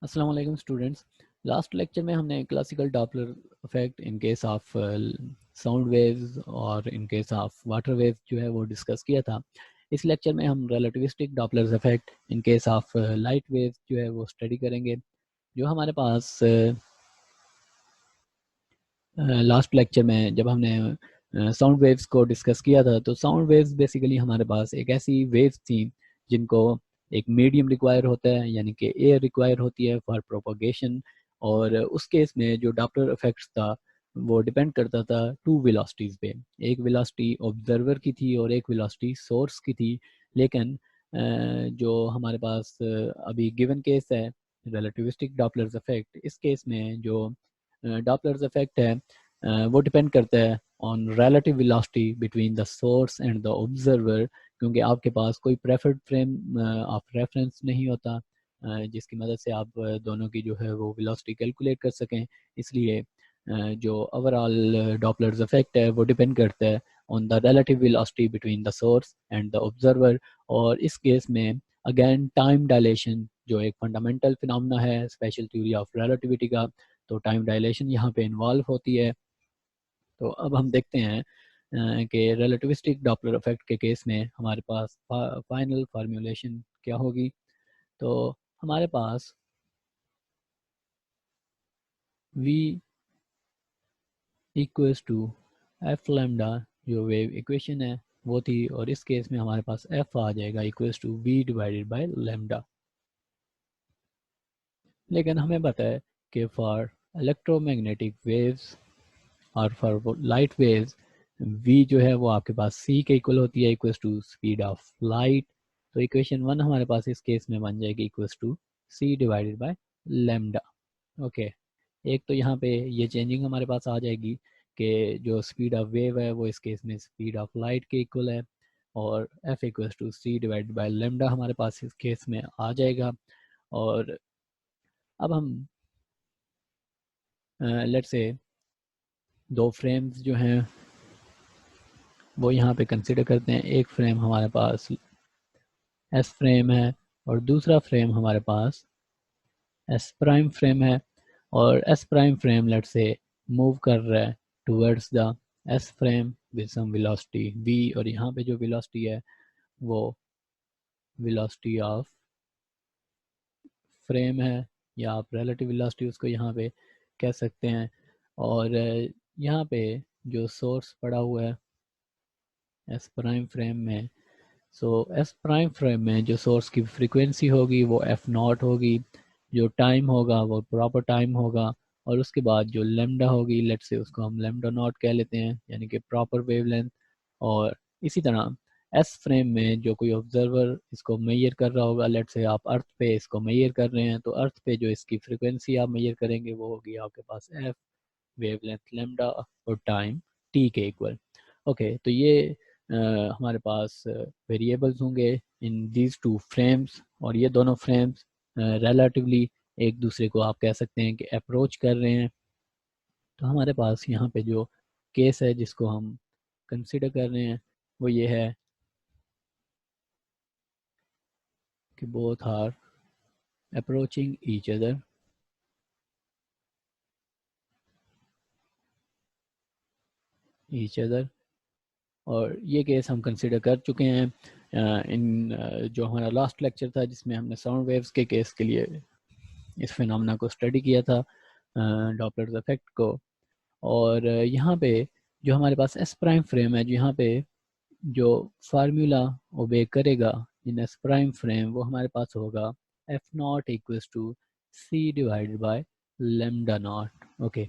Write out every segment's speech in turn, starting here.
अस्सलाम वालेकुम students. Last lecture में हमने classical Doppler effect in case of sound waves और in case of water waves जो है वो डिस्कस किया था। इस लेक्चर में हम relativistic Doppler effect in case of light waves जो है वो स्टडी करेंगे। जो हमारे पास लास्ट लेक्चर में जब हमने साउंड वेव्स को डिस्कस किया था, तो साउंड वेव्स बेसिकली हमारे पास एक ऐसी वेव्स थी जिनको एक मीडियम रिक्वायर होता है, यानी कि एयर रिक्वायर होती है फॉर प्रोपोगेशन। और उस केस में जो डॉपलर इफेक्ट्स था वो डिपेंड करता था टू वेलोसिटीज़ पे। एक वेलोसिटी ऑब्जर्वर की थी और एक वेलोसिटी सोर्स की थी। लेकिन जो हमारे पास अभी गिवन केस है रिलेटिविस्टिक डॉपलर इफेक्ट, इस केस में जो डॉपलर्स इफेक्ट है वो डिपेंड करता है on relative velocity between the source and the observer, क्योंकि आपके पास कोई प्रेफर्ड फ्रेम ऑफ रेफरेंस नहीं होता जिसकी मदद से आप दोनों की जो है वो वेलोसिटी कैलकुलेट कर सकें। इसलिए जो ओवरऑल डॉपलर्स इफेक्ट है वो डिपेंड करता है on the relative velocity between the source and the observer. और इस केस में अगेन टाइम डायलेशन जो एक फंडामेंटल फिनोमेना है स्पेशल थ्योरी ऑफ रिलेटिविटी का, तो टाइम डायलेशन यहाँ पे इन्वॉल्व होती है। तो अब हम देखते हैं कि रिलेटिविस्टिक डॉपलर इफेक्ट के केस में हमारे पास फाइनल फार्मूलेशन क्या होगी। तो हमारे पास v equals to F lambda जो वेव इक्वेशन है वो थी, और इस केस में हमारे पास f आ जाएगा equals to v divided by lambda. लेकिन हमें पता है कि फॉर इलेक्ट्रोमैग्नेटिक वेव्स और फॉर लाइट वेव्स v जो है वो आपके पास c के इक्वल होती है equals to speed of light. तो इक्वेशन 1 हमारे पास इस केस में बन जाएगी equals to c divided by lambda. Okay, एक तो यहाँ पे ये चेंजिंग हमारे पास आ जाएगी कि जो स्पीड ऑफ वेव है वो इस केस में स्पीड ऑफ लाइट के इक्वल है, और f equals to c divided by lambda हमारे पास इस केस में आ जाएगा। और अब हम लेट्स से दो फ्रेम्स जो हैं वो यहाँ पे कंसिडर करते हैं। एक फ्रेम हमारे पास एस फ्रेम है और दूसरा फ्रेम हमारे पास एस प्राइम फ्रेम है। और S prime frame let's say move कर रहा है towards the S frame with some velocity v, और यहाँ पे जो वेलोसिटी है वो वेलोसिटी ऑफ फ्रेम है, या आप रिलेटिव वेलोसिटी उसको यहाँ पे कह सकते हैं। और यहाँ पे जो सोर्स पड़ा हुआ है एस प्राइम फ्रेम में, सो एस प्राइम फ्रेम में जो सोर्स की फ्रीक्वेंसी होगी वो एफ नॉट होगी, जो टाइम होगा वो प्रॉपर टाइम होगा, और उसके बाद जो लेमडा होगी लेट से उसको हम लेमडा नॉट कह लेते हैं, यानी कि प्रॉपर वेवलेंथ। और इसी तरह एस फ्रेम में जो कोई ऑब्जर्वर इसको मेजर कर रहा होगा, लेट से आप अर्थ पे इसको मेजर कर रहे हैं, तो अर्थ पे जो इसकी फ्रीक्वेंसी आप मेजर करेंगे वो होगी आपके पास एफ, वेवलेंथ लेमडा और टाइम टी के इक्वल। ओके, तो ये हमारे पास वेरिएबल्स होंगे इन दीज टू फ्रेम्स, और ये दोनों फ्रेम्स रिलेटिवली एक दूसरे को आप कह सकते हैं कि अप्रोच कर रहे हैं। तो हमारे पास यहाँ पे जो केस है जिसको हम कंसिडर कर रहे हैं वो ये है कि both are approaching each other. और ये केस हम कंसिडर कर चुके हैं इन जो हमारा लास्ट लेक्चर था जिसमें हमने साउंड वेव्स के केस के लिए इस फिनोमेना को स्टडी किया था, डॉपलर इफेक्ट को। और यहाँ पे जो हमारे पास एस प्राइम फ्रेम है, यहाँ पे जो फार्मूला ओबे करेगा इन एस प्राइम फ्रेम वो हमारे पास होगा F not equals to C divided by lambda nought. Okay,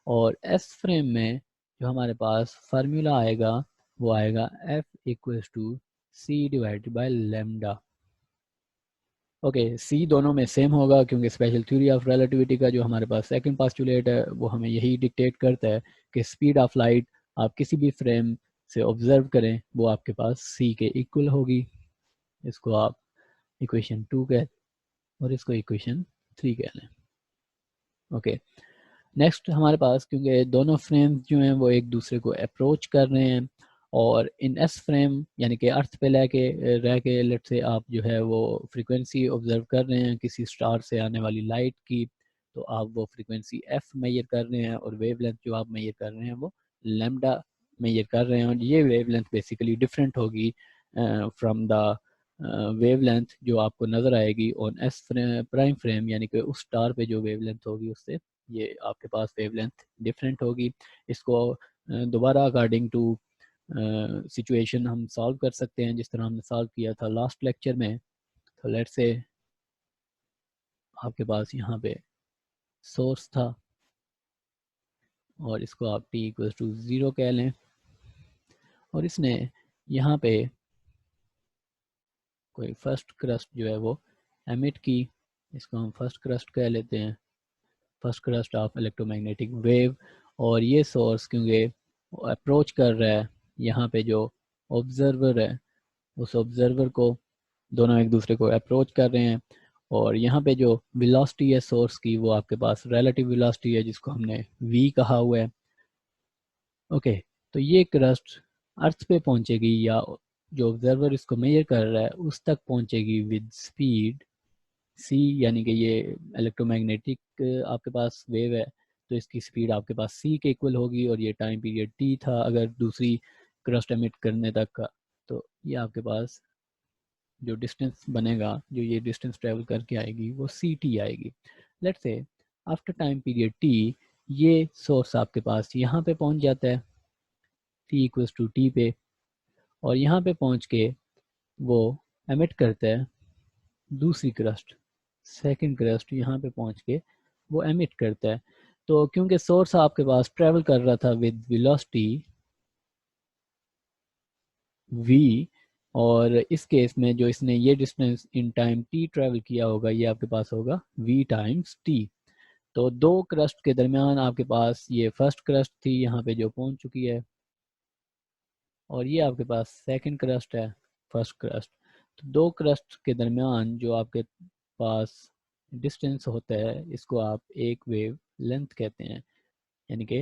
और एस फ्रेम में जो हमारे पास फार्मूला आएगा वो आएगा F equals to C divided by lambda. Okay, C दोनों में सेम होगा क्योंकि स्पेशल थ्योरी ऑफ रिलेटिविटी का जो हमारे पास सेकंड पास्टुलेट है वो हमें यही डिक्टेट करता है कि स्पीड ऑफ लाइट आप किसी भी फ्रेम से ऑब्जर्व करें वो आपके पास सी के इक्वल होगी। इसको आप इक्वेशन 2 कह और इसको इक्वेशन 3 कह लें। ओके, नेक्स्ट हमारे पास क्योंकि दोनों फ्रेम्स जो हैं वो एक दूसरे को अप्रोच कर रहे हैं, और इन एस फ्रेम यानी कि अर्थ पे रह के लेट से आप जो है वो फ्रीक्वेंसी ऑब्जर्व कर रहे हैं किसी स्टार से आने वाली लाइट की, तो आप वो फ्रीक्वेंसी एफ मेजर कर रहे हैं और वेवलेंथ जो आप मेजर कर रहे हैं वो लैम्डा मेजर कर रहे हैं। और ये वेवलेंथ बेसिकली डिफरेंट होगी फ्रॉम द वेवलेंथ जो आपको नज़र आएगी ऑन एस प्राइम फ्रेम, यानी कि उस स्टार पे जो वेवलेंथ होगी उससे ये आपके पास वेवलेंथ डिफरेंट होगी। इसको दोबारा अकॉर्डिंग टू सिचुएशन हम सॉल्व कर सकते हैं जिस तरह हमने सॉल्व किया था लास्ट लेक्चर में। तो लेट्स से आपके पास यहाँ पे सोर्स था और इसको आप t इक्वल टू 0 कह लें, और इसने यहाँ पे कोई फर्स्ट क्रस्ट जो है वो एमिट की, इसको हम फर्स्ट क्रस्ट कह लेते हैं, first crust of electromagnetic wave. और ये सोर्स क्योंकि अप्रोच कर रहा है यहाँ पे जो ऑब्जर्वर है, उस ऑब्जर्वर को दोनों एक दूसरे को अप्रोच कर रहे हैं, और यहाँ पे जो वेलोसिटी है सोर्स की वो आपके पास रिलेटिव वेलोसिटी है जिसको हमने v कहा हुआ है। ओके, तो ये क्रस्ट अर्थ पे पहुंचेगी या जो ऑब्जर्वर इसको मेजर कर रहा है उस तक पहुंचेगी विद स्पीड c, यानी कि ये इलेक्ट्रोमैग्नेटिक आपके पास वेव है तो इसकी स्पीड आपके पास c के इक्वल होगी, और ये टाइम पीरियड t था अगर दूसरी क्रस्ट एमिट करने तक का। तो ये आपके पास जो डिस्टेंस बनेगा, जो ये डिस्टेंस ट्रेवल करके आएगी वो सी टी आएगी। Let's say after time period T ये सोर्स आपके पास यहाँ पे पहुँच जाता है टी इक्वल्स टू टी पे, और यहाँ पे पहुँच के वो एमिट करता है दूसरी क्रस्ट, सेकंड क्रस्ट यहाँ पे पहुँच के वो एमिट करता है। तो क्योंकि सोर्स आपके पास ट्रेवल कर रहा था विद वेलोसिटी v, और इस केस में जो इसने ये distance in time t travel किया होगा ये आपके पास होगा v टाइम्स t। तो दो क्रस्ट के दरमियान आपके पास ये फर्स्ट क्रस्ट थी यहाँ पे जो पहुंच चुकी है, और ये आपके पास सेकंड क्रस्ट है फर्स्ट क्रस्ट। तो दो क्रस्ट के दरमियान जो आपके पास डिस्टेंस होता है इसको आप एक वेव लेंथ कहते हैं, यानी कि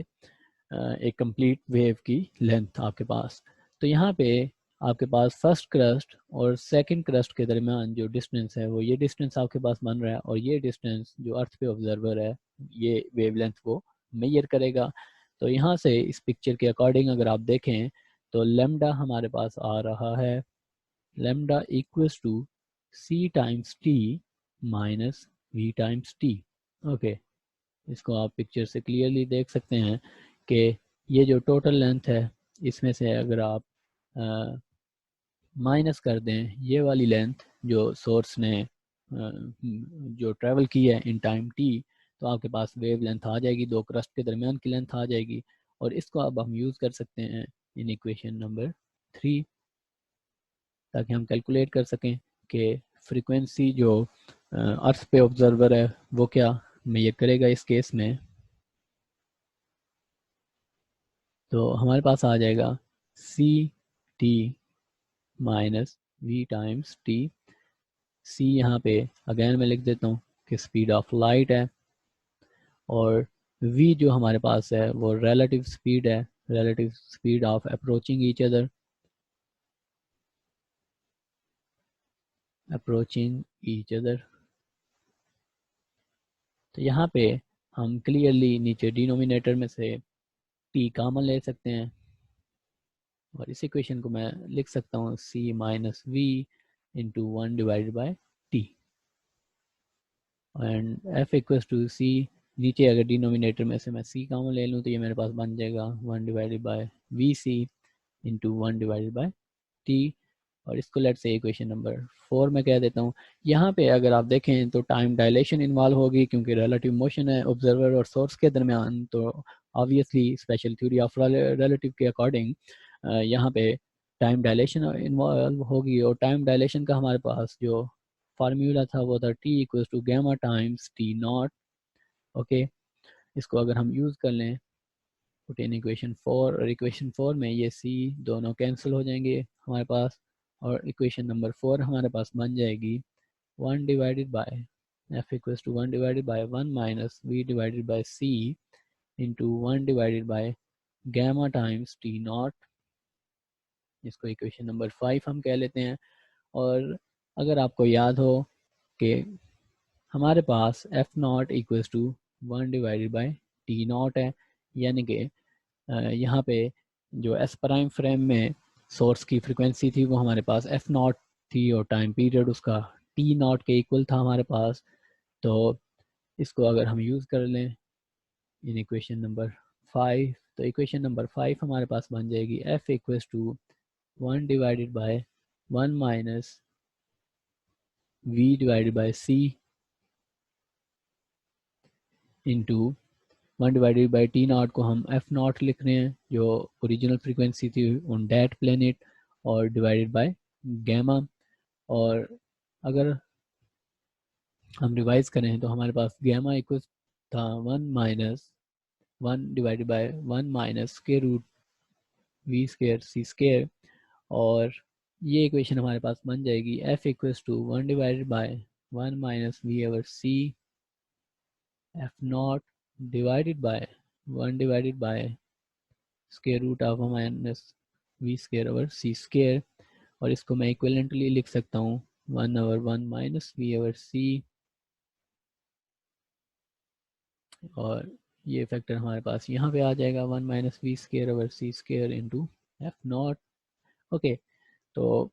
एक कंप्लीट वेव की लेंथ आपके पास। तो यहाँ पे आपके पास फर्स्ट क्रस्ट और सेकंड क्रस्ट के दरमियान जो डिस्टेंस है वो ये डिस्टेंस आपके पास बन रहा है, और ये डिस्टेंस जो अर्थ पे ऑब्जर्वर है ये वेवलेंथ वो मेजर करेगा। तो यहाँ से इस पिक्चर के अकॉर्डिंग अगर आप देखें तो लेमडा हमारे पास आ रहा है, lambda equals to C times T minus we times T. Okay, इसको आप पिक्चर से क्लियरली देख सकते हैं कि ये जो टोटल लेंथ है इसमें से अगर आप माइनस कर दें ये वाली लेंथ जो सोर्स ने जो ट्रैवल की है इन टाइम टी, तो आपके पास वेव लेंथ आ जाएगी, दो क्रस्ट के दरमियान की लेंथ आ जाएगी। और इसको अब हम यूज़ कर सकते हैं इन इक्वेशन नंबर 3 ताकि हम कैलकुलेट कर सकें कि फ्रीक्वेंसी जो अर्थ पे ऑब्जर्वर है वो क्या मेजर करेगा इस केस में। तो हमारे पास आ जाएगा c t minus we times t. C यहाँ पे अगेन मैं लिख देता हूँ कि स्पीड ऑफ लाइट है, और वी जो हमारे पास है वो रिलेटिव स्पीड है, relative speed of approaching each other, approaching each other. तो यहाँ पे हम क्लियरली नीचे डिनोमिनेटर में से टी कॉमन ले सकते हैं, और इस इक्वेशन को मैं लिख सकता हूँ c minus v into 1 divided by t, and f equals to c, नीचे अगर डिनोमिनेटर में से मैं सी कॉमन ले लूँ तो ये मेरे पास बन जाएगा 1 divided by we C into 1 divided by T. और इसको लेट से इक्वेशन नंबर 4 में कह देता हूँ। यहाँ पे अगर आप देखें तो टाइम डायलेशन इन्वॉल्व होगी क्योंकि रिलेटिव मोशन है ऑब्जर्वर और सोर्स के दरमियान, तो obviously special theory of relative के अकॉर्डिंग यहाँ पे टाइम डायलेशन इन्वॉल्व होगी, और टाइम डायलेशन का हमारे पास जो फार्मूला था वो था T equals to gamma times T naught. Okay, इसको अगर हम यूज़ कर लें पुट इन इक्वेशन 4, और इक्वेशन 4 में ये सी दोनों कैंसिल हो जाएंगे हमारे पास, और इक्वेशन नंबर 4 हमारे पास बन जाएगी 1 divided by F equals to 1 divided by 1 minus we divided by C into 1 divided by gamma times T naught. इसको इक्वेशन नंबर 5 हम कह लेते हैं। और अगर आपको याद हो कि हमारे पास f not equals to 1 divided by T naught है, यानी कि यहाँ पे जो एस प्राइम फ्रेम में सोर्स की फ्रिक्वेंसी थी वो हमारे पास एफ नॉट थी और टाइम पीरियड उसका टी नॉट के इक्वल था हमारे पास। तो इसको अगर हम यूज़ कर लें इन इक्वेशन नंबर 5, तो इक्वेशन नंबर 5 हमारे पास बन जाएगी F equals to 1 divided by 1 minus we divided by C into 1 divided by T naught को हम एफ नॉट लिख रहे हैं जो ओरिजिनल फ्रीक्वेंसी थी ऑन दैट प्लेनेट, और डिवाइडेड बाय गैमा। और अगर हम रिवाइज करें तो हमारे पास गैमा इक्वल था 1 divided by 1 minus square root V square C square. और ये इक्वेशन हमारे पास बन जाएगी F equals to 1 divided by 1 minus we over C F naught divided by 1 divided by square root of minus we square over C square. और इसको मैं equivalently लिख सकता हूँ 1 ओवर 1 माइनस वी ओवर सी, और ये फैक्टर हमारे पास यहाँ पे आ जाएगा 1 minus we square over C square into F naught. Okay, तो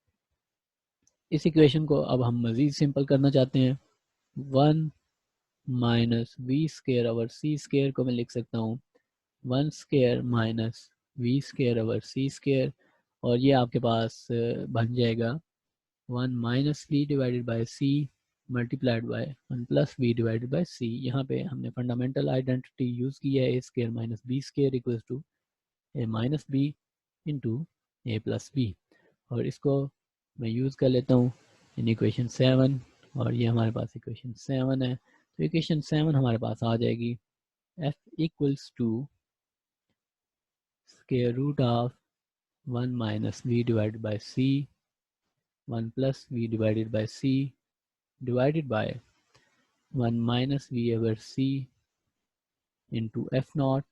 इस इक्वेशन को अब हम मज़ीद सिंपल करना चाहते हैं। 1 minus we square over C square को मैं लिख सकता हूँ 1 square minus we square over C square, और ये आपके पास बन जाएगा 1 minus we divided by c multiplied by 1 plus we divided by c. यहाँ पे हमने फंडामेंटल आइडेंटिटी यूज़ की है a square minus b square equals to a minus b into a plus b, और इसको मैं यूज़ कर लेता हूँ इन इक्वेशन 7, और ये हमारे पास इक्वेशन 7 है। तो इक्वेशन 7 हमारे पास आ जाएगी F equals to square root of 1 minus we divided by C 1 plus we divided by C divided by 1 minus we over C into F naught,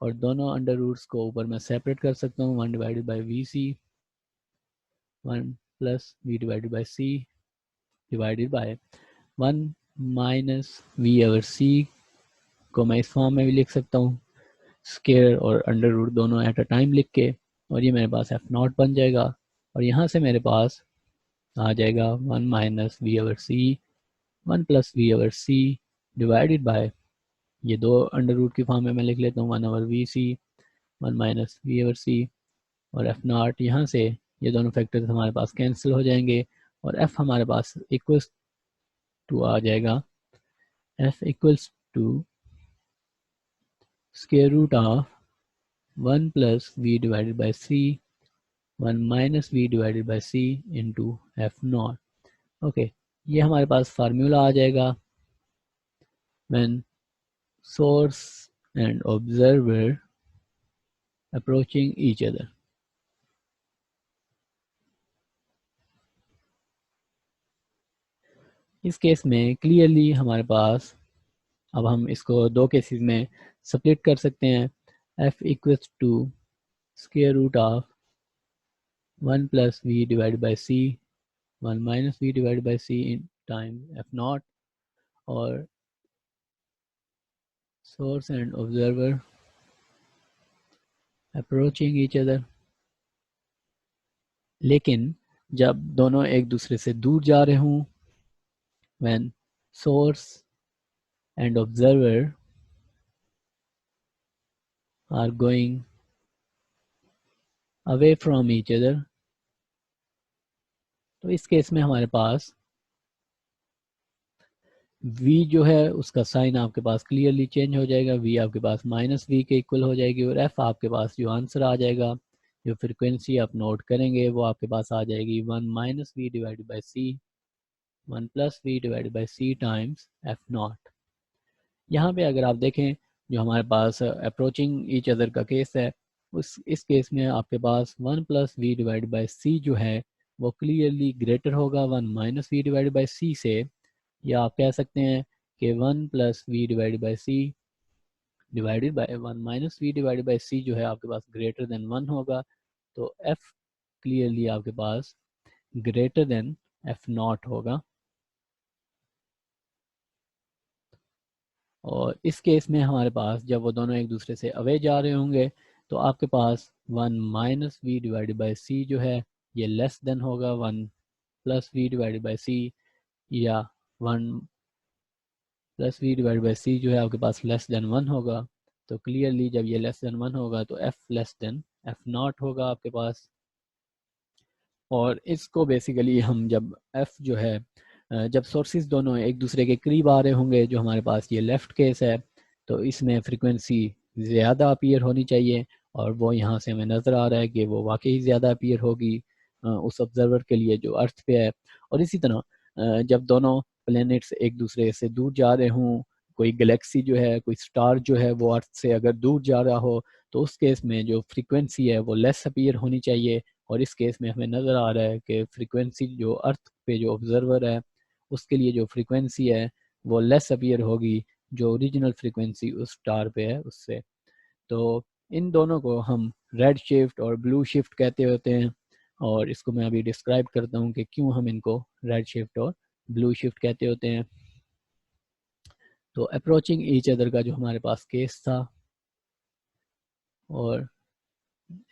और दोनों अंडर रूट्स को ऊपर मैं सेपरेट कर सकता हूँ 1 divided by we c 1 plus we divided by C divided by 1 minus we over c को मैं इस फॉर्म में भी लिख सकता हूँ स्क्वायर और अंडर रूट दोनों एट अ टाइम लिख के, और ये मेरे पास एफ नॉट बन जाएगा। और यहाँ से मेरे पास आ जाएगा 1 minus we over C 1 plus V over C divided by, ये दो अंडर रूट की फॉर्म में मैं लिख लेता हूँ 1 over v c 1 minus we over सी, और एफ नॉट यहाँ से ये दोनों फैक्टर्स हमारे पास कैंसिल हो जाएंगे, और एफ हमारे पास इक्वल्स टू आ जाएगा F equals to square root of 1 plus we divided by C 1 minus we divided by C into F naught. Okay, ये हमारे पास फार्मूला आ जाएगा when source and observer approaching each other। इस केस में clearly हमारे पास, अब हम इसको दो केसेस में स्प्लिट कर सकते हैं। f equals to square root of 1 plus V divide by C 1 minus we divide by C in time F naught, और source and observer approaching each other। लेकिन जब दोनों एक दूसरे से दूर जा रहे हों, when source and observer are going away from each other, तो इस केस में हमारे पास v जो है उसका साइन आपके पास क्लियरली चेंज हो जाएगा, v आपके पास माइनस वी के इक्वल हो जाएगी, और f आपके पास जो आंसर आ जाएगा, जो फ्रिक्वेंसी आप नोट करेंगे वो आपके पास आ जाएगी 1 minus we divided by C 1 plus we divided by C times F naught. यहाँ पे अगर आप देखें जो हमारे पास अप्रोचिंग ईच अदर का केस है, उस इस केस में आपके पास 1 प्लस वी डिवाइड बाई सी जो है वो क्लियरली ग्रेटर होगा 1 minus we divide by C से, या आप कह सकते हैं कि 1 plus V divide by C divided by 1 minus we divide by सी जो है आपके पास ग्रेटर देन 1 होगा। तो एफ क्लियरली आपके पास ग्रेटर देन f0 होगा। और इस केस में हमारे पास जब वो दोनों एक दूसरे से अवे जा रहे होंगे तो आपके पास 1 माइनस वी डिवाइडेड बाई सी जो है ये लेस देन होगा 1 प्लस वी डिवाइडेड बाई सी, या 1 प्लस वी डिवाइडेड बाई सी जो है आपके पास लेस देन 1 होगा। तो क्लियरली जब ये लेस देन 1 होगा तो एफ लेस देन f0 होगा आपके पास। और इसको बेसिकली हम जब f जो है जब सोर्सेज दोनों एक दूसरे के करीब आ रहे होंगे, जो हमारे पास ये लेफ़्ट केस है, तो इसमें फ्रीक्वेंसी ज़्यादा अपीयर होनी चाहिए और वो यहाँ से हमें नज़र आ रहा है कि वो वाकई ज़्यादा अपीयर होगी उस ऑब्जर्वर के लिए जो अर्थ पे है। और इसी तरह जब दोनों प्लैनेट्स एक दूसरे से दूर जा रहे हों, कोई गैलेक्सी जो है, कोई स्टार जो है वो अर्थ से अगर दूर जा रहा हो, तो उस केस में जो फ्रीक्वेंसी है वो लेस अपीयर होनी चाहिए। और इस केस में हमें नज़र आ रहा है कि फ्रीक्वेंसी जो अर्थ पे जो ऑब्जर्वर है उसके लिए जो फ्रीक्वेंसी है वो लेस अपीयर होगी जो ओरिजिनल फ्रीक्वेंसी उस स्टार पे है उससे। तो इन दोनों को हम रेड शिफ्ट और ब्लू शिफ्ट कहते होते हैं, और इसको मैं अभी डिस्क्राइब करता हूँ कि क्यों हम इनको रेड शिफ्ट और ब्लू शिफ्ट कहते होते हैं। तो अप्रोचिंग ईच अदर का जो हमारे पास केस था, और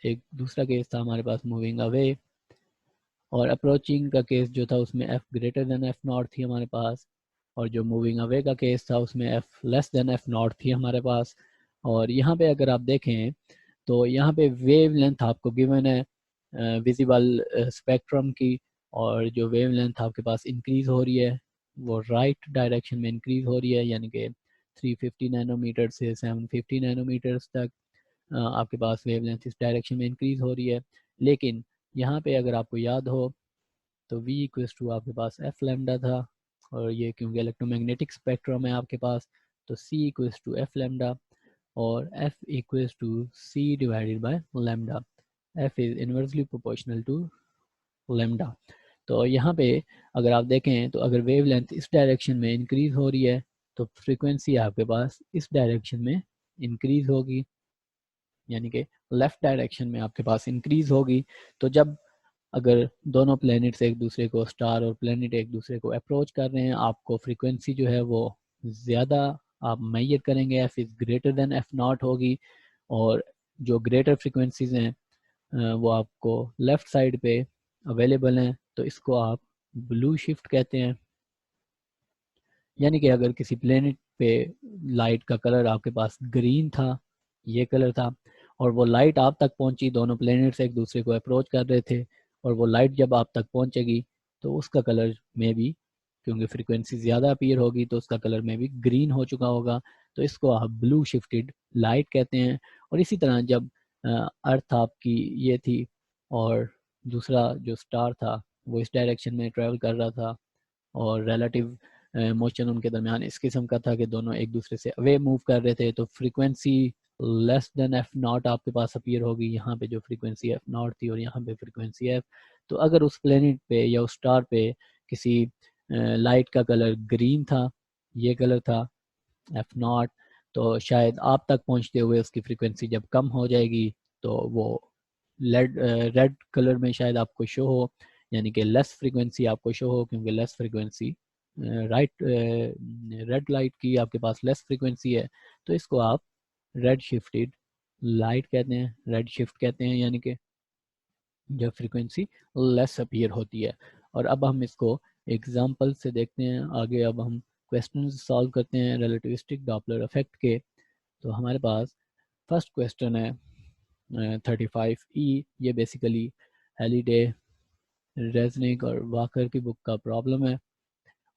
एक दूसरा केस था हमारे पास मूविंग अवे, और अप्रोचिंग का केस जो था उसमें f ग्रेटर देन f0 थी हमारे पास, और जो मूविंग अवे का केस था उसमें f लेस देन f0 थी हमारे पास। और यहाँ पे अगर आप देखें तो यहाँ पे वेव लेंथ आपको गिवन है विजिबल स्पेक्ट्रम की, और जो वेव लेंथ आपके पास इंक्रीज हो रही है वो राइट डायरेक्शन में इंक्रीज हो रही है, यानी कि 350 नैनोमीटर से 750 नैनोमीटर्स तक आपके पास वेव लेंथ इस डायरेक्शन में इंक्रीज हो रही है। लेकिन यहाँ पे अगर आपको याद हो तो v इक्वल्स टू आपके पास एफ लेमडा था, और ये क्योंकि इलेक्ट्रोमैग्नेटिक स्पेक्ट्रम है आपके पास, तो c equals to F lambda, और f equals to c divided by lambda. f is inversely proportional to lambda. तो यहाँ पे अगर आप देखें तो अगर वेव लेंथ इस डायरेक्शन में इंक्रीज हो रही है तो फ्रीक्वेंसी आपके पास इस डायरेक्शन में इंक्रीज होगी, यानी कि लेफ्ट डायरेक्शन में आपके पास इंक्रीज होगी। तो जब अगर दोनों प्लैनेट्स एक दूसरे को, स्टार और प्लैनेट एक दूसरे को अप्रोच कर रहे हैं, आपको फ्रीक्वेंसी जो है वो ज़्यादा आप मेजर करेंगे, F is greater than f0 होगी। और जो ग्रेटर फ्रीक्वेंसीज हैं वो आपको लेफ़्ट साइड पे अवेलेबल हैं, तो इसको आप ब्लू शिफ्ट कहते हैं। यानी कि अगर किसी प्लेनेट पे लाइट का कलर आपके पास ग्रीन था, ये कलर था, और वो लाइट आप तक पहुंची, दोनों प्लेनेट्स एक दूसरे को अप्रोच कर रहे थे, और वो लाइट जब आप तक पहुंचेगी तो उसका कलर में भी, क्योंकि फ्रीक्वेंसी ज़्यादा अपीयर होगी तो उसका कलर में भी ग्रीन हो चुका होगा, तो इसको आप ब्लू शिफ्टेड लाइट कहते हैं। और इसी तरह जब अर्थ आपकी ये थी और दूसरा जो स्टार था वो इस डायरेक्शन में ट्रेवल कर रहा था, और रिलेटिव मोशन उनके दरमियान इस किस्म का था कि दोनों एक दूसरे से अवे मूव कर रहे थे, तो फ्रीक्वेंसी लेस देन f0 आपके पास अपीयर होगी। यहाँ पे जो फ्रीक्वेंसी f0 थी और यहाँ पे फ्रीक्वेंसी f, तो अगर उस प्लेनेट पे या उस स्टार पे किसी लाइट का कलर ग्रीन था, ये कलर था f0, तो शायद आप तक पहुँचते हुए उसकी फ्रीक्वेंसी जब कम हो जाएगी तो वो रेड कलर में शायद आपको शो हो, यानी कि लेस फ्रीक्वेंसी आपको शो हो, क्योंकि less frequency right red light की आपके पास लेस फ्रीक्वेंसी है, तो इसको आप रेड शिफ्टेड लाइट कहते हैं, रेड शिफ्ट कहते हैं, यानी कि जब फ्रीक्वेंसी लेस अपीयर होती है। और अब हम इसको एग्जांपल से देखते हैं आगे। अब हम क्वेश्चन सॉल्व करते हैं रिलेटिविस्टिक डॉपलर इफेक्ट के। तो हमारे पास फर्स्ट क्वेश्चन है 35E, ये बेसिकली हेलिडे, रेजनिक और वाकर की बुक का प्रॉब्लम है।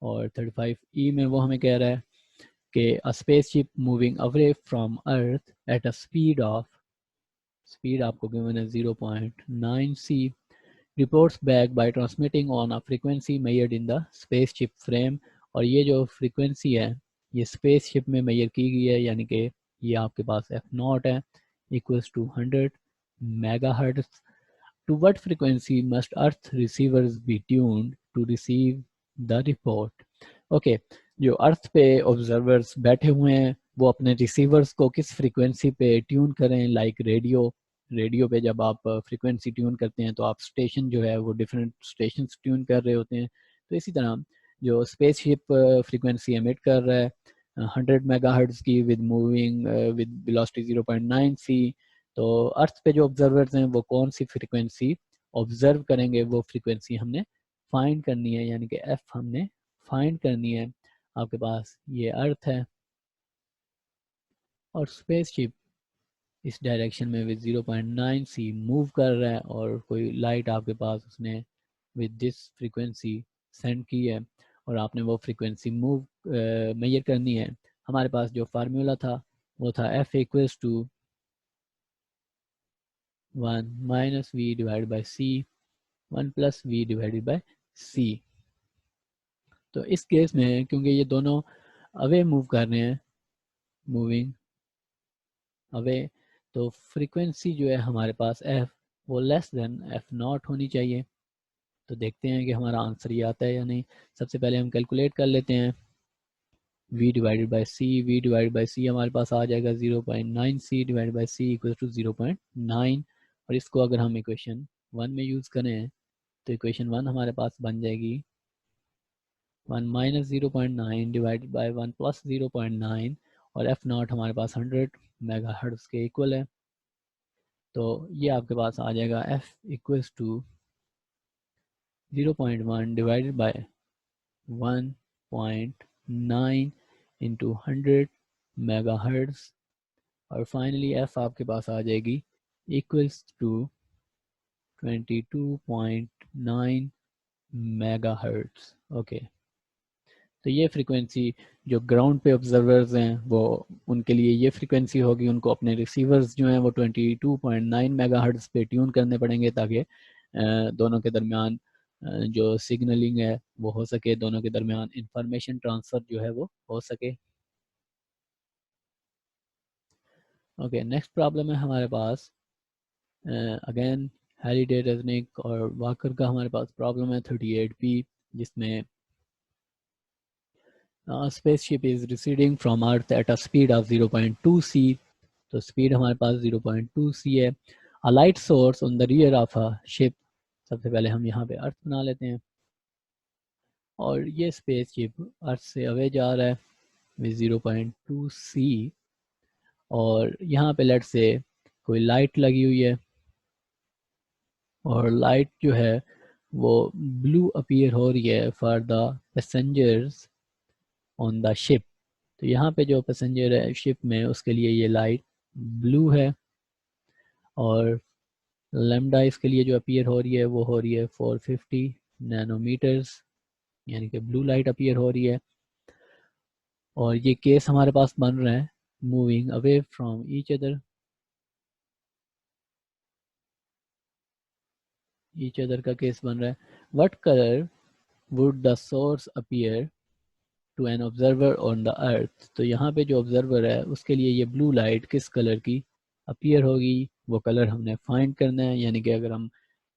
और 35E में वो हमें कह रहा है कि अ spaceship moving away from earth at a speed आपको गिवन है 0.9 c reports back by transmitting on a frequency measured in the spaceship frame। और ये जो फ्रीक्वेंसी है ये स्पेसशिप में मेजर की गई है, यानी कि ये आपके पास f0 है equals to 100 megahertz. To what frequency must Earth receivers be tuned to receive the report? Okay जो अर्थ पे ऑब्जर्वर्स बैठे हुए हैं वो अपने रिसीवर्स को किस फ्रीक्वेंसी पे ट्यून करें, लाइक रेडियो रेडियो पे जब आप फ्रीक्वेंसी ट्यून करते हैं तो आप स्टेशन जो है वो डिफरेंट स्टेशन ट्यून कर रहे होते हैं। तो इसी तरह जो स्पेसशिप फ्रीक्वेंसी एमिट कर रहा है 100 मेगाहर्ट्ज़ की विद मूविंग विद वेलोसिटी 0.9 सी, तो अर्थ पे जो ऑब्जर्वर्स हैं वो कौन सी फ्रीक्वेंसी ऑब्जर्व करेंगे, वो फ्रीक्वेंसी हमने फाइंड करनी है, यानी कि एफ हमने फाइंड करनी है। आपके पास ये अर्थ है और स्पेसशिप इस डायरेक्शन में विद 0.9 सी मूव कर रहा है, और कोई लाइट आपके पास उसने विद दिस फ्रीक्वेंसी सेंड की है और आपने वो फ्रीक्वेंसी मूव मेजर करनी है। हमारे पास जो फार्मूला था वो था f equals to 1 minus we divide by C 1 plus we divided by c. तो इस केस में क्योंकि ये दोनों अवे मूव कर रहे हैं, मूविंग अवे, तो फ्रीक्वेंसी जो है हमारे पास एफ वो लेस देन एफ नॉट होनी चाहिए। तो देखते हैं कि हमारा आंसर ये आता है या नहीं। सबसे पहले हम कैलकुलेट कर लेते हैं v divided by c, v divided by c हमारे पास आ जाएगा 0.9 c divided by c equal to 0.9, और इसको अगर हम इक्वेशन 1 में यूज़ करें तो इक्वेशन 1 हमारे पास बन जाएगी 1 माइनस 0.9 डिवाइडेड बाई 1 प्लस 0.9, और एफ नॉट हमारे पास 100 मेगाहर्ट्ज़ के इक्वल है। तो ये आपके पास आ जाएगा F equals to 0.1 divided by 1.9 into 100 megahertz, और फाइनली एफ आपके पास आ जाएगी इक्वल्स टू 22.9 मेगाहर्ट्ज़। ओके, तो ये फ्रीक्वेंसी जो ग्राउंड पे ऑब्जर्वर्स हैं वो उनके लिए ये फ्रीक्वेंसी होगी, उनको अपने रिसीवर्स जो हैं वो 22.9 मेगाहर्ट्ज़ पे ट्यून करने पड़ेंगे ताकि दोनों के दरमियान जो सिग्नलिंग है वो हो सके, दोनों के दरमियान इंफॉर्मेशन ट्रांसफ़र जो है वो हो सके। ओके, नेक्स्ट प्रॉब्लम है हमारे पास अगेन हैलिडे, रेजनिक और वाकर का हमारे पास प्रॉब्लम है 38P, जिसमें spaceship is receding from earth at a speed of 0.2 c, तो स्पीड हमारे पास 0.2 c है। a light source on the rear of a ship, सबसे पहले हम यहाँ पे अर्थ बना लेते हैं, और ये स्पेसशिप अर्थ से अवे जा रहा है विद 0.2 c, और यहाँ पे लेट से कोई लाइट लगी हुई है, और लाइट जो है वो ब्लू अपीयर हो रही है for the passengers on the ship. तो यहाँ पे जो पैसेंजर है शिप में उसके लिए ये लाइट ब्लू है, और लैम्डा इसके लिए जो अपीयर हो रही है वो हो रही है 450 नैनोमीटर्स, यानी कि ब्लू लाइट अपीयर हो रही है। और ये केस हमारे पास बन रहा है moving away from each other का केस बन रहा है। What colour would the source appear to an observer on the earth, तो यहाँ पे जो ऑब्जर्वर है उसके लिए ये ब्लू लाइट किस कलर की अपीयर होगी, वो कलर हमने फाइंड करना है। यानी कि अगर हम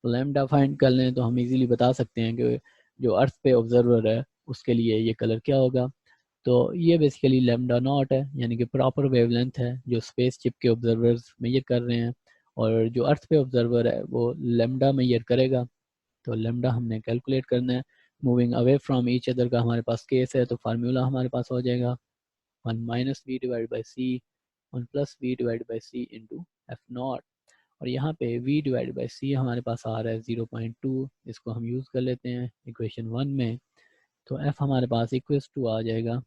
लैम्डा फाइंड कर लें तो हम इजीली बता सकते हैं कि जो अर्थ पे ऑब्जर्वर है उसके लिए ये कलर क्या होगा। तो ये बेसिकली लैम्डा नॉट है, यानी कि प्रॉपर वेवलेंथ है जो स्पेस शिप के ऑब्जर्वर्स मेजर कर रहे हैं, और जो अर्थ पे ऑब्जर्वर है वो लैम्डा मेजर करेगा। तो लैम्डा हमने कैलकुलेट करना है। Moving away from each other का हमारे पास केस है, तो फार्मूला हमारे पास हो जाएगा 1 minus we divide by C 1 plus V divide by C into F naught, और यहाँ पे v डिवाइड बाई सी हमारे पास आ रहा है 0.2, इसको हम यूज़ कर लेते हैं इक्वेशन 1 में। तो f हमारे पास इक्वल्स टू आ जाएगा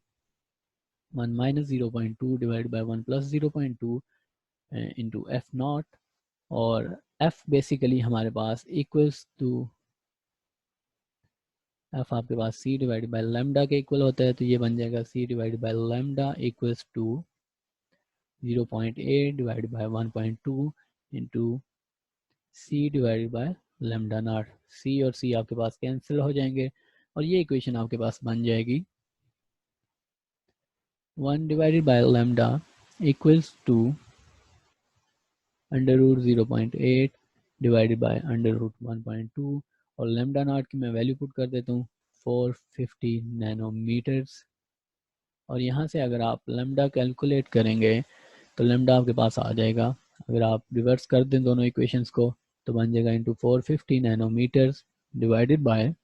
1 minus 0.2 divide by 1 plus 0.2 into F naught, और f बेसिकली हमारे पास इक्वल्स टू एफ आपके पास c डिवाइड बाई लैम्डा के इक्वल होता है, तो ये बन जाएगा c divide by lambda equals to 0.8 divide by 1.2 into c divided by lambda naught. c और c आपके पास कैंसिल हो जाएंगे, और ये इक्वेशन आपके पास बन जाएगी 1 divided by lambda equals to under root 0.8 divided by under root 1.2, और लैम्डा नॉट की मैं वैल्यू पुट कर देता हूँ 450 नैनोमीटर्स। और यहाँ से अगर आप लैम्डा कैलकुलेट करेंगे तो लैम्डा आपके पास आ जाएगा अगर आप रिवर्स कर दें दोनों इक्वेशंस को तो बन जाएगा इंटू 450 नैनोमीटर्स डिवाइडेड बाय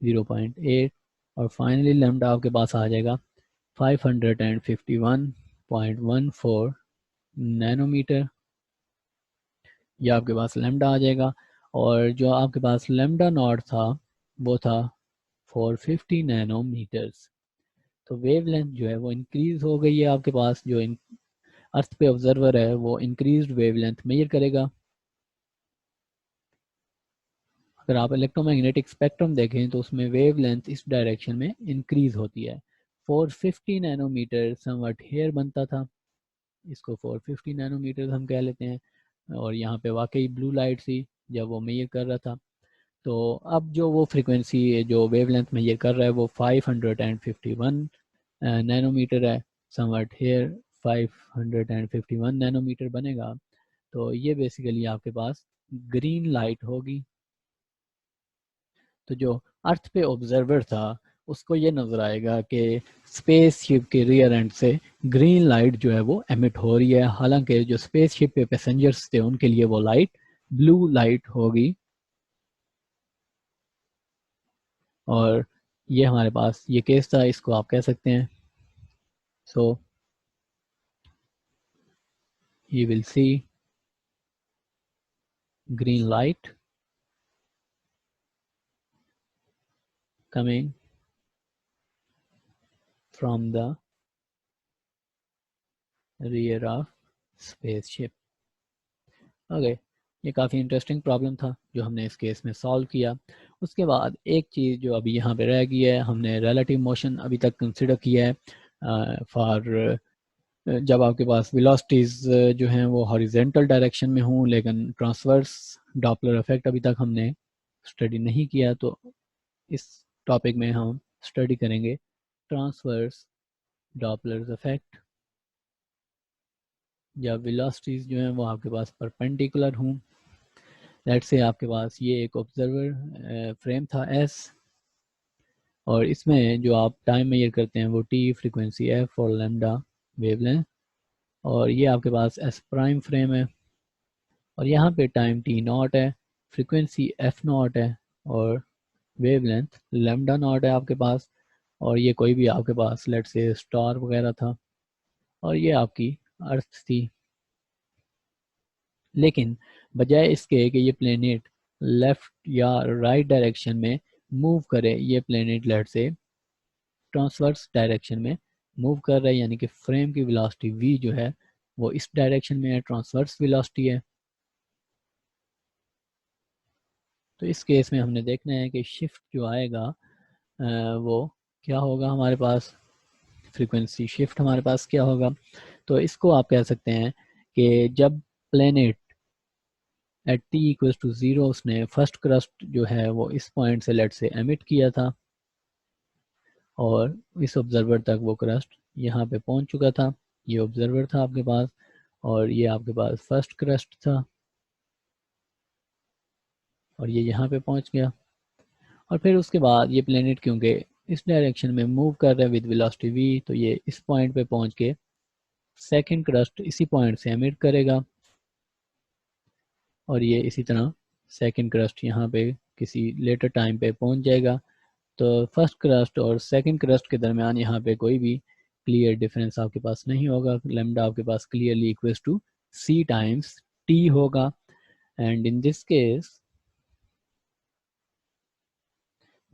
0.8 और फाइनली लैम्डा आपके पास आ जाएगा 551.14 नैनोमीटर। ये आपके पास लैम्डा आ जाएगा और जो आपके पास लैम्डा नॉट था वो था 450 नैनोमीटर्स। तो वेवलेंथ जो है वो इंक्रीज हो गई है आपके पास। जो अर्थ पे ऑब्जर्वर है वो इंक्रीज्ड वेवलेंथ मेजर करेगा। अगर आप इलेक्ट्रोमैग्नेटिक स्पेक्ट्रम देखें तो उसमें वेवलेंथ इस डायरेक्शन में इंक्रीज होती है। 450 नैनोमीटर समवट हेयर बनता था, इसको 450 नैनोमीटर हम कह लेते हैं। और यहाँ पे वाकई ब्लू लाइट थी जब वो मेजर कर रहा था। तो अब जो वो फ्रीक्वेंसी जो वेवलेंथ मेजर कर रहा है वो 551 नैनोमीटर है। समवट हेयर 551 नैनोमीटर बनेगा। तो ये बेसिकली आपके पास ग्रीन लाइट होगी। तो जो अर्थ पे ऑब्जर्वर था उसको ये नजर आएगा कि स्पेस शिप के रियर एंड से ग्रीन लाइट जो है वो एमिट हो रही है, हालांकि जो स्पेस शिप पे पैसेंजर्स थे उनके लिए वो लाइट ब्लू लाइट होगी। और ये हमारे पास ये केस था, इसको आप कह सकते हैं। सो you will see green light coming from the rear of spaceship। Okay, ये काफ़ी इंटरेस्टिंग प्रॉब्लम था जो हमने इस केस में सॉल्व किया। उसके बाद एक चीज़ जो अभी यहाँ पे रह गई है, हमने रिलेटिव मोशन अभी तक कंसिडर किया है फॉर जब आपके पास वेलोसिटीज जो हैं वो हॉरिजेंटल डायरेक्शन में हों, लेकिन ट्रांसवर्स डॉपलर इफेक्ट अभी तक हमने स्टडी नहीं किया। तो इस टॉपिक में हम स्टडी करेंगे ट्रांसवर्स डॉपलर इफेक्ट जब वेलोसिटीज जो हैं वो आपके पास परपेंडिकुलर हों। लेट्स से आपके पास ये एक ऑब्जर्वर फ्रेम था एस, और इसमें जो आप टाइम मेजर करते हैं वो टी, फ्रीक्वेंसी एफ और लैम्डा वेवलेंथ, और ये आपके पास एस प्राइम फ्रेम है। और यहाँ पे टाइम टी नॉट है, फ्रीक्वेंसी एफ नॉट है और वेवलेंथ लैम्डा नॉट है आपके पास। और ये कोई भी आपके पास लेट से स्टार वगैरह था और ये आपकी अर्थ थी। लेकिन बजाय इसके कि ये प्लेनेट लेफ्ट या राइट डायरेक्शन में मूव करे, ये प्लेनेट लेट से ट्रांसवर्स डायरेक्शन में मूव कर रहा है, यानी कि फ्रेम की वेलोसिटी v जो है वो इस डायरेक्शन में है, ट्रांसवर्स वेलोसिटी है। तो इस केस में हमने देखना है कि शिफ्ट जो आएगा वो क्या होगा हमारे पास, फ्रीक्वेंसी शिफ्ट हमारे पास क्या होगा। तो इसको आप कह सकते हैं कि जब planet at T equals to 0 उसने फर्स्ट क्रस्ट जो है वो इस पॉइंट से लेट से एमिट किया था और इस ऑब्जर्वर तक वो क्रस्ट यहाँ पे पहुँच चुका था। ये ऑब्जर्वर था आपके पास और ये आपके पास फर्स्ट क्रस्ट था और ये यहाँ पे पहुँच गया। और फिर उसके बाद ये प्लेनेट क्योंकि इस डायरेक्शन में मूव कर रहा है विद वेलोसिटी v, तो ये इस पॉइंट पे पहुँच के सेकंड क्रस्ट इसी पॉइंट से एमिट करेगा और ये इसी तरह सेकंड क्रस्ट यहाँ पे किसी लेटर टाइम पे पहुँच जाएगा। तो फर्स्ट क्रस्ट और सेकंड क्रस्ट के दरमियान यहाँ पे कोई भी क्लियर डिफरेंस आपके पास नहीं होगा। लैम्डा आपके पास clearly equals to c times t होगा। एंड इन दिस केस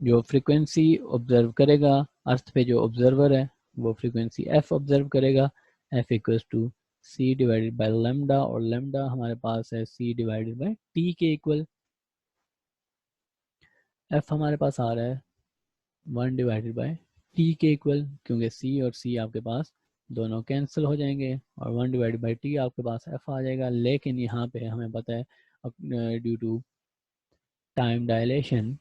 जो फ्रीक्वेंसी ऑब्जर्व करेगा अर्थ पे जो ऑब्जर्वर है वो फ्रीक्वेंसी f ऑब्जर्व करेगा, f equals to c divided by lambda, और लैम्डा हमारे पास है c डिवाइडेड बाय t के इक्वल। f हमारे पास आ रहा है 1 डिवाइडेड बाय t के इक्वल, क्योंकि c और c आपके पास दोनों कैंसिल हो जाएंगे और 1 डिवाइडेड बाय t आपके पास f आ जाएगा। लेकिन यहाँ पे हमें पता है due to time dilation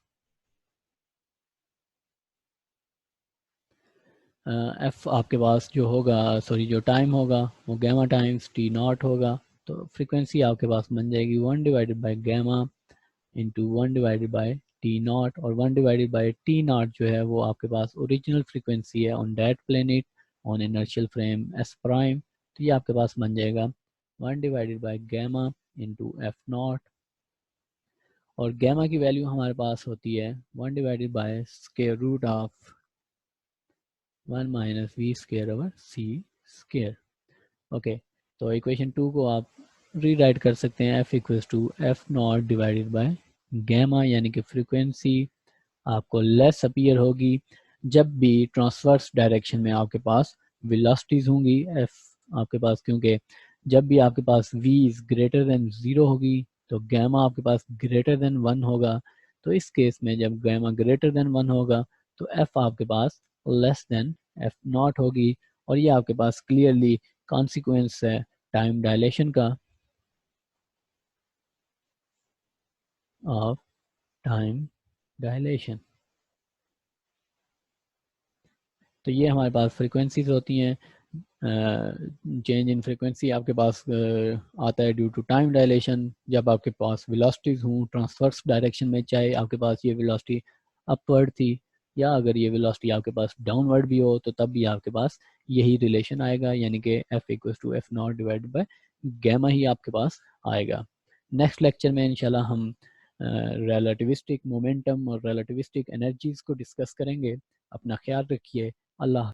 F आपके पास जो होगा, सॉरी जो टाइम होगा वो गैमा टाइम्स टी नॉट होगा। तो फ्रीक्वेंसी आपके पास बन जाएगी 1 divided by gamma into 1 divided by T naught, और 1 डिवाइडेड बाय टी नॉट जो है वो आपके पास ओरिजिनल फ्रीक्वेंसी है on that planet on inertial frame S prime. तो ये आपके पास बन जाएगा 1 divided by gamma into F naught, और गैमा की वैल्यू हमारे पास होती है 1 divided by square root of 1 minus we square over C square. Okay, तो इक्वेशन 2 को आप रीराइट कर सकते हैं, F equals to F naught divided by gamma, यानी कि फ्रीक्वेंसी आपको लेस अपीयर होगी जब भी ट्रांसवर्स डायरेक्शन में आपके पास वेलोसिटीज होंगी एफ आपके पास, क्योंकि जब भी आपके पास v इज ग्रेटर देन 0 होगी तो गैमा आपके पास ग्रेटर देन 1 होगा। तो इस केस में जब गैमा ग्रेटर देन 1 होगा तो f आपके पास लेस देन एफ नॉट होगी, और ये आपके पास क्लियरली कॉन्सिक्वेंस है टाइम डायलेशन का, ऑफ टाइम डायलेशन। तो ये हमारे पास फ्रीक्वेंसीज होती हैं। चेंज इन फ्रीक्वेंसी आपके पास आता है ड्यू टू टाइम डायलेशन जब आपके पास वेलोसिटीज हों ट्रांसवर्स डायरेक्शन में, चाहे आपके पास ये वेलोसिटी अपवर्ड थी या अगर ये वेलोसिटी आपके पास डाउनवर्ड भी हो तो तब भी आपके पास यही रिलेशन आएगा, यानी कि f equal to F naught divided by gamma ही आपके पास आएगा। नेक्स्ट लेक्चर में इंशाल्लाह हम रिलेटिविस्टिक मोमेंटम और रिलेटिविस्टिक एनर्जीज को डिस्कस करेंगे। अपना ख्याल रखिए। अल्लाह।